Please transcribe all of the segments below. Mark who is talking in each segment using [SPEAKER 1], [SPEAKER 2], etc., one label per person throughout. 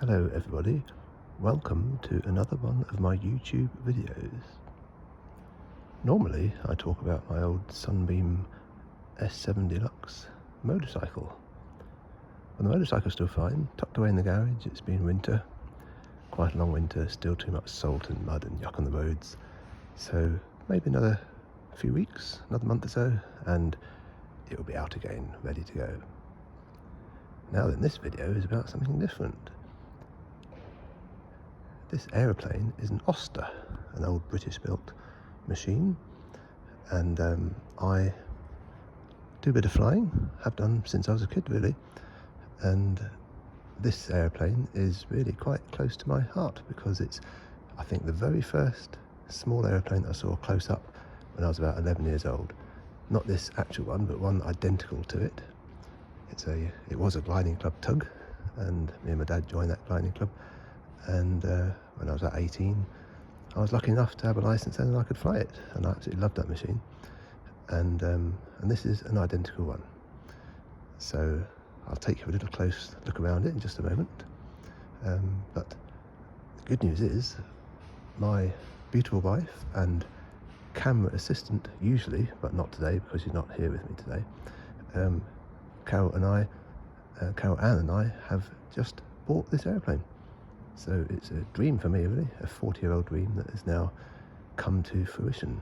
[SPEAKER 1] Hello everybody, welcome to another one of my YouTube videos. Normally I talk about my old Sunbeam S7 Deluxe motorcycle. And the motorcycle's still fine, tucked away in the garage. It's been winter, quite a long winter, still too much salt and mud and yuck on the roads. So maybe another few weeks, another month or so, and it will be out again, ready to go. Now then, this video is about something different. This aeroplane is an Auster, an old British-built machine, and I do a bit of flying, have done since I was a kid really, and this aeroplane is really quite close to my heart because it's, I think, the very first small aeroplane I saw close up when I was about 11 years old. Not this actual one, but one identical to it. It was a gliding club tug, and me and my dad joined that gliding club. And when I was about 18, I was lucky enough to have a license and I could fly it, and I absolutely loved that machine. And this is an identical one. So I'll take you a little close look around it in just a moment. But the good news is, my beautiful wife and camera assistant usually, but not today because she's not here with me today, Carol Ann and I have just bought this aeroplane. So it's a dream for me really, a 40-year-old dream that has now come to fruition.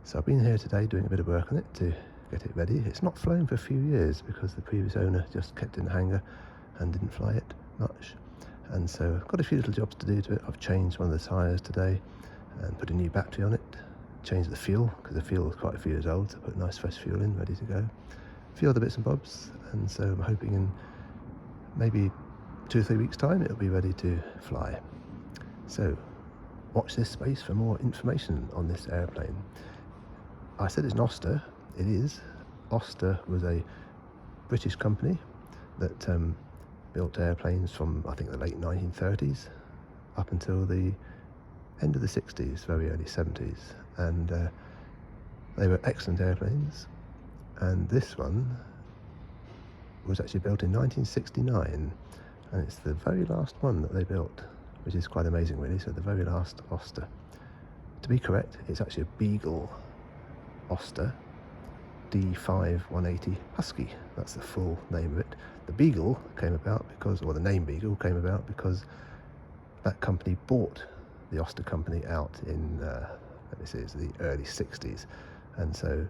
[SPEAKER 1] So I've been here today doing a bit of work on it to get it ready. It's not flown for a few years because the previous owner just kept it in the hangar and didn't fly it much. And so I've got a few little jobs to do to it. I've changed one of the tyres today and put a new battery on it, changed the fuel because the fuel is quite a few years old, so put nice fresh fuel in, ready to go. A few other bits and bobs, and so I'm hoping in maybe 2 or 3 weeks time it'll be ready to fly. So watch this space for more information on this airplane. I said it's an Auster. It is. Auster was a British company that built airplanes from, I think, the late 1930s up until the end of the 60s, very early 70s, and they were excellent airplanes. And this one was actually built in 1969, and it's the very last one that they built, which is quite amazing really. So the very last Auster. To be correct, it's actually a Beagle Auster D5 180 Husky. That's the full name of it. The Beagle came about because, or the name Beagle came about because that company bought the Auster company out in, let me see, it's the early 60s, and so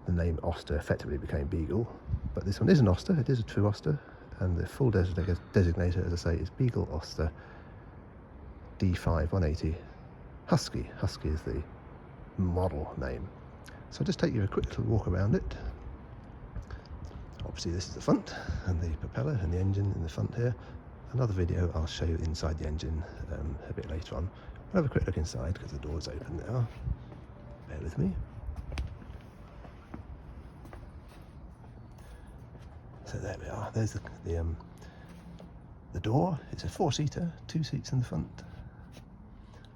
[SPEAKER 1] the name Auster effectively became Beagle. But this one is an Auster, it is a true Auster, and the full designator, as I say, is Beagle Auster D5 180 Husky. Husky is the model name. So I'll just take you a quick little walk around it. Obviously this is the front, and the propeller and the engine in the front here. Another video I'll show you inside the engine a bit later on. I'll have a quick look inside because the door's open now. Bear with me. So there we are, there's the door. It's a 4-seater, 2 seats in the front,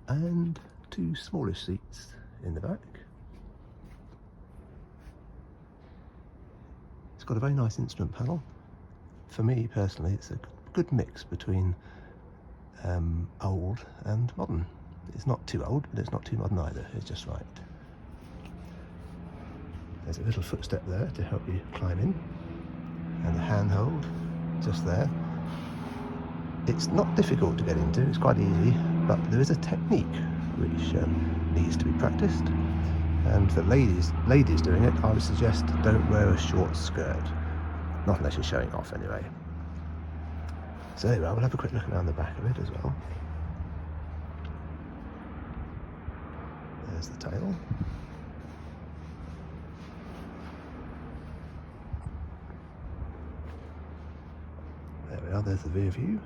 [SPEAKER 1] and 2 smallish seats in the back. It's got a very nice instrument panel. For me personally, it's a good mix between old and modern. It's not too old, but it's not too modern either, it's just right. There's a little footstep there to help you climb in, and the handhold just there. It's not difficult to get into, it's quite easy, but there is a technique which needs to be practiced, and for ladies doing it, I would suggest don't wear a short skirt, not unless you're showing off anyway. So there we are, we'll have a quick look around the back of it as well. There's the tail. There we are, there's the rear view.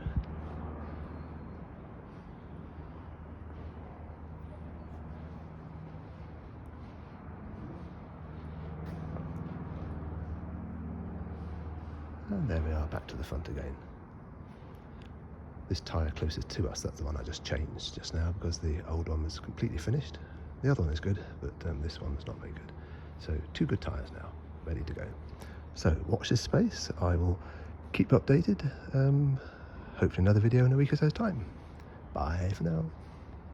[SPEAKER 1] And there we are, back to the front again. This tyre closest to us, that's the one I just changed just now because the old one was completely finished. The other one is good, but this one's not very good. So 2 good tyres now, ready to go. So watch this space. I will keep updated. hopefully another video in a week or so's time. Bye for now.